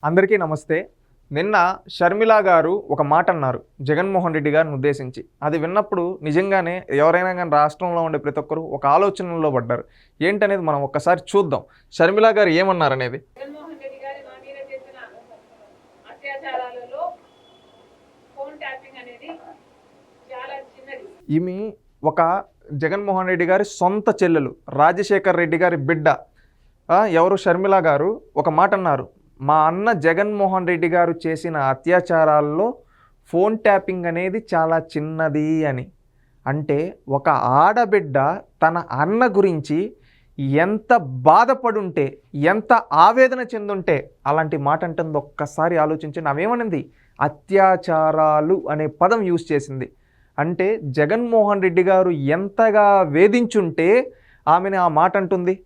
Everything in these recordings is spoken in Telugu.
అందరికీ నమస్తే. నిన్న షర్మిల గారు ఒక మాట అన్నారు జగన్మోహన్ రెడ్డి గారిని ఉద్దేశించి. అది విన్నప్పుడు నిజంగానే ఎవరైనా గాని రాష్ట్రంలో ఉండే ప్రతి ఒక్కరు ఒక ఆలోచనలో పడ్డారు. ఏంటనేది మనం ఒక్కసారి చూద్దాం. షర్మిల గారు ఏమన్నారనేది. జగన్మోహన్ రెడ్డి గారి మా మీద చేసిన అత్యాచారాలలో ఫోన్ ట్యాపింగ్ అనేది చాలా చిన్నది. ఈమె ఒక జగన్మోహన్ రెడ్డి గారి సొంత చెల్లెలు, రాజశేఖర్ రెడ్డి గారి బిడ్డ. ఎవరు షర్మిల గారు ఒక మాట అన్నారు. మా అన్న జగన్మోహన్ రెడ్డి గారు చేసిన అత్యాచారాల్లో ఫోన్ ట్యాపింగ్ అనేది చాలా చిన్నది అని. అంటే ఒక ఆడబిడ్డ తన అన్న గురించి ఎంత బాధపడుంటే, ఎంత ఆవేదన చెందుంటే అలాంటి మాట అంటుంది. ఒక్కసారి ఆలోచించండి. ఆమెమనింది? అత్యాచారాలు అనే పదం యూజ్ చేసింది. అంటే జగన్మోహన్ రెడ్డి గారు ఎంతగా వేధించుంటే ఆమెను ఆ మాట అంటుంది.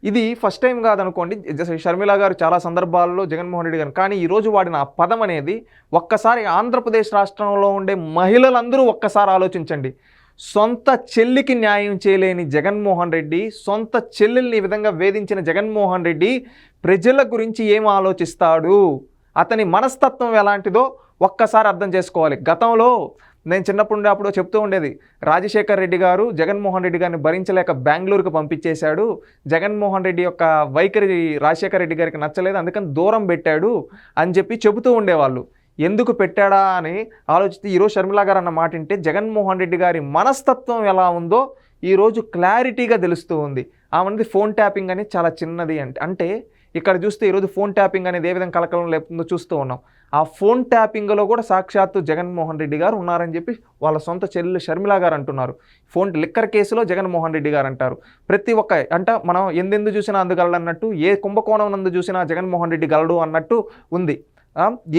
ఇది ఫస్ట్ టైం కాదనుకోండి. షర్మిల గారు చాలా సందర్భాల్లో జగన్మోహన్ రెడ్డి గారు, కానీ ఈరోజు వాడిన ఆ పదం అనేది ఒక్కసారి ఆంధ్రప్రదేశ్ రాష్ట్రంలో ఉండే మహిళలందరూ ఒక్కసారి ఆలోచించండి. సొంత చెల్లికి న్యాయం చేయలేని జగన్మోహన్ రెడ్డి, సొంత చెల్లెల్ని ఈ విధంగా వేధించిన జగన్మోహన్ రెడ్డి ప్రజల గురించి ఏం ఆలోచిస్తాడు, అతని మనస్తత్వం ఎలాంటిదో ఒక్కసారి అర్థం చేసుకోవాలి. గతంలో నేను చిన్నప్పుడు ఉండేప్పుడు చెప్తూ ఉండేది, రాజశేఖర్ రెడ్డి గారు జగన్మోహన్ రెడ్డి గారిని భరించలేక బెంగళూరుకు పంపించేశాడు. జగన్మోహన్ రెడ్డి యొక్క వైఖరి రాజశేఖర్ రెడ్డి గారికి నచ్చలేదు, అందుకని దూరం పెట్టాడు అని చెప్పి చెబుతూ ఉండేవాళ్ళు. ఎందుకు పెట్టాడా అని ఆలోచిస్తే ఈరోజు షర్మిల గారు అన్న మాట వింటే జగన్మోహన్ రెడ్డి గారి మనస్తత్వం ఎలా ఉందో ఈరోజు క్లారిటీగా తెలుస్తూ ఉంది. ఆమెది ఫోన్ ట్యాపింగ్ అనేది చాలా చిన్నది అంటే ఇక్కడ చూస్తే ఈరోజు ఫోన్ ట్యాపింగ్ అనేది ఏ విధంగా కలకలం లేపుతుందో చూస్తూ ఉన్నాం. ఆ ఫోన్ ట్యాపింగ్లో కూడా సాక్షాత్తు జగన్మోహన్ రెడ్డి గారు ఉన్నారని చెప్పి వాళ్ళ సొంత చెల్లెలు షర్మిల గారు అంటున్నారు. లిక్కర్ కేసులో జగన్మోహన్ రెడ్డి గారు అంటారు. ప్రతి ఒక్క మనం ఎందెందు చూసినా అందుగలడు అన్నట్టు, ఏ కుంభకోణం నందు చూసినా జగన్మోహన్ రెడ్డి గలడు అన్నట్టు ఉంది.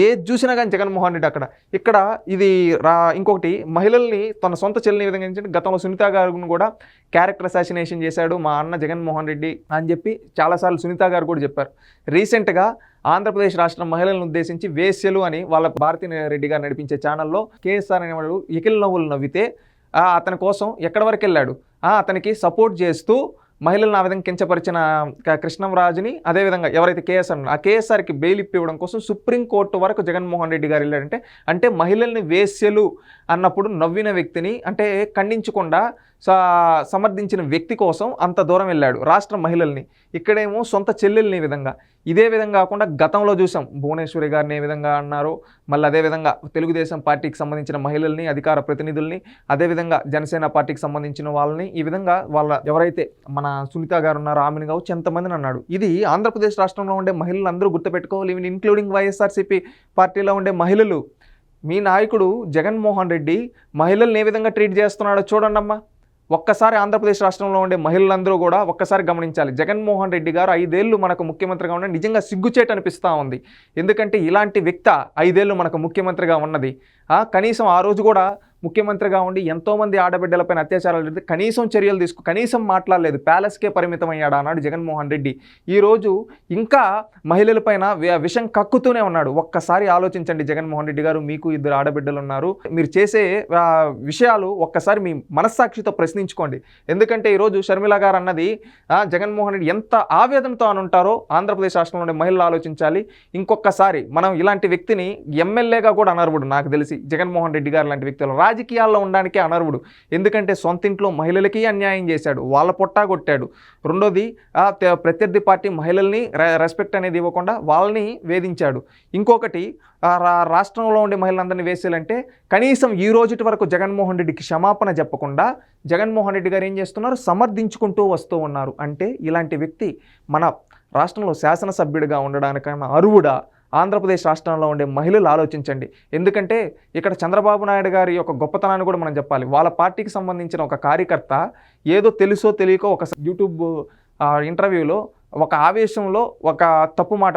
ఏది చూసినా కానీ జగన్మోహన్ రెడ్డి అక్కడ. ఇక్కడ ఇది ఇంకొకటి, మహిళల్ని తన సొంత చెల్లిని విధంగా గతంలో సునీత గారిని కూడా క్యారెక్టర్ అసాసినేషన్ చేశాడు మా అన్న జగన్మోహన్ రెడ్డి అని చెప్పి చాలాసార్లు సునీత గారు కూడా చెప్పారు. రీసెంట్గా ఆంధ్రప్రదేశ్ రాష్ట్ర మహిళలను ఉద్దేశించి వేశ్యలు అని వాళ్ళ భారతీ రెడ్డి గారు నడిపించే ఛానల్లో కేఎస్ఆర్ అనేవాడు ఎకిల్ నవ్వులు నవ్వితే అతని కోసం ఎక్కడి వరకు వెళ్ళాడు, అతనికి సపోర్ట్ చేస్తూ మహిళలను ఆ విధంగా కించపరిచిన కృష్ణంరాజుని, అదేవిధంగా ఎవరైతే కేఎస్ఆర్ ఆ కేఎస్ఆర్కి బెయిల్ ఇప్పివ్వడం కోసం సుప్రీంకోర్టు వరకు జగన్మోహన్ రెడ్డి గారు వెళ్ళాడంటే, అంటే మహిళల్ని వేశ్యలు అన్నప్పుడు నవ్విన వ్యక్తిని అంటే ఖండించకుండా సమర్థించిన వ్యక్తి కోసం అంత దూరం వెళ్ళాడు రాష్ట్ర మహిళల్ని. ఇక్కడేమో సొంత చెల్లెల్ని విధంగా. ఇదే విధంగా కాకుండా గతంలో చూసాం భువనేశ్వరి గారిని ఏ విధంగా అన్నారో, మళ్ళీ అదేవిధంగా తెలుగుదేశం పార్టీకి సంబంధించిన మహిళల్ని, అధికార ప్రతినిధుల్ని, అదేవిధంగా జనసేన పార్టీకి సంబంధించిన వాళ్ళని ఈ విధంగా వాళ్ళ ఎవరైతే మన సునీత గారు ఉన్నారో ఆమెను కావచ్చు ఎంతమందిని అన్నాడు. ఇది ఆంధ్రప్రదేశ్ రాష్ట్రంలో ఉండే మహిళలు అందరూ గుర్తుపెట్టుకోవాలి. ఈవెన్ ఇంక్లూడింగ్ వైఎస్ఆర్సీపీ పార్టీలో ఉండే మహిళలు. మీ నాయకుడు జగన్మోహన్ రెడ్డి మహిళల్ని ఏ విధంగా ట్రీట్ చేస్తున్నాడో చూడండి అమ్మా. ఒక్కసారి ఆంధ్రప్రదేశ్ రాష్ట్రంలో ఉండే మహిళలందరూ కూడా ఒక్కసారి గమనించాలి. జగన్మోహన్ రెడ్డి గారు 5 ఏళ్ళు మనకు ముఖ్యమంత్రిగా ఉన్న నిజంగా సిగ్గుచేటు అనిపిస్తూ ఉంది. ఎందుకంటే ఇలాంటి వ్యక్తి 5 ఏళ్ళు మనకు ముఖ్యమంత్రిగా ఉన్నది. కనీసం ఆ రోజు కూడా ముఖ్యమంత్రిగా ఉండి ఎంతోమంది ఆడబిడ్డలపైన అత్యాచారాలు జరిగితే కనీసం చర్యలు కనీసం మాట్లాడలేదు. ప్యాలెస్కే పరిమితం అయ్యాడు ఆనాడు జగన్మోహన్ రెడ్డి. ఈరోజు ఇంకా మహిళలపైన విషం కక్కుతూనే ఉన్నాడు. ఒక్కసారి ఆలోచించండి జగన్మోహన్ రెడ్డి గారు, మీకు 2 ఆడబిడ్డలు ఉన్నారు. మీరు చేసే విషయాలు ఒక్కసారి మీ మనస్సాక్షితో ప్రశ్నించుకోండి. ఎందుకంటే ఈరోజు షర్మిల గారు అన్నది జగన్మోహన్ రెడ్డి ఎంత ఆవేదనతో అనుంటారో ఆంధ్రప్రదేశ్ రాష్ట్రంలో ఉండే మహిళలు ఆలోచించాలి. ఇంకొకసారి మనం ఇలాంటి వ్యక్తిని ఎమ్మెల్యేగా కూడా అనర్వుడు నాకు తెలిసి జగన్మోహన్ రెడ్డి గారు లాంటి వ్యక్తులు రాజకీయాల్లో ఉండడానికే అనర్వుడు. ఎందుకంటే సొంత ఇంట్లో మహిళలకి అన్యాయం చేశాడు, వాళ్ళ పొట్టా కొట్టాడు. రెండోది ప్రత్యర్థి పార్టీ మహిళల్ని రెస్పెక్ట్ అనేది ఇవ్వకుండా వాళ్ళని వేధించాడు. ఇంకొకటి రాష్ట్రంలో ఉండే మహిళలందరినీ వేసేయాలంటే కనీసం ఈ రోజుటి వరకు జగన్మోహన్ రెడ్డికి క్షమాపణ చెప్పకుండా జగన్మోహన్ రెడ్డి గారు ఏం చేస్తున్నారు, సమర్థించుకుంటూ వస్తూ ఉన్నారు. అంటే ఇలాంటి వ్యక్తి మన రాష్ట్రంలో శాసనసభ్యుడిగా ఉండడానికన్నా అర్హుడా? ఆంధ్రప్రదేశ్ రాష్ట్రంలో ఉండే మహిళలు ఆలోచించండి. ఎందుకంటే ఇక్కడ చంద్రబాబు నాయుడు గారి యొక్క గొప్పతనాన్ని కూడా మనం చెప్పాలి. వాళ్ళ పార్టీకి సంబంధించిన ఒక కార్యకర్త ఏదో తెలుసో తెలియకో ఒక యూట్యూబ్ ఇంటర్వ్యూలో ఒక ఆవేశంలో ఒక తప్పు మాట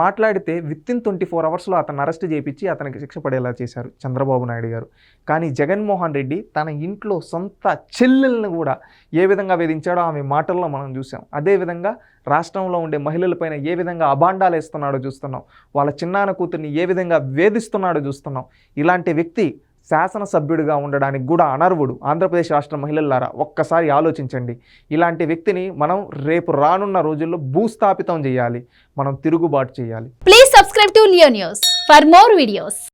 మాట్లాడితే విత్ ఇన్ 24 అవర్స్లో అతను అరెస్ట్ చేయించి అతనికి శిక్ష పడేలా చేశారు చంద్రబాబు నాయుడు గారు. కానీ జగన్మోహన్ రెడ్డి తన ఇంట్లో సొంత చెల్లెల్ని కూడా ఏ విధంగా వేధించాడో ఆమె మాటల్లో మనం చూసాం. అదేవిధంగా రాష్ట్రంలో ఉండే మహిళలపైన ఏ విధంగా అబాండాలు వేస్తున్నాడో చూస్తున్నాం. వాళ్ళ చిన్నాన్న కూతుర్ని ఏ విధంగా వేధిస్తున్నాడో చూస్తున్నాం. ఇలాంటి వ్యక్తి శాసనసభ్యుడిగా ఉండడానికి కూడా అనర్హుడు. ఆంధ్రప్రదేశ్ రాష్ట్ర మహిళలారా ఒక్కసారి ఆలోచించండి. ఇలాంటి వ్యక్తిని మనం రేపు రానున్న రోజుల్లో భూస్థాపితం చేయాలి, మనం తిరుగుబాటు చేయాలి. Please subscribe to Leo News for more videos.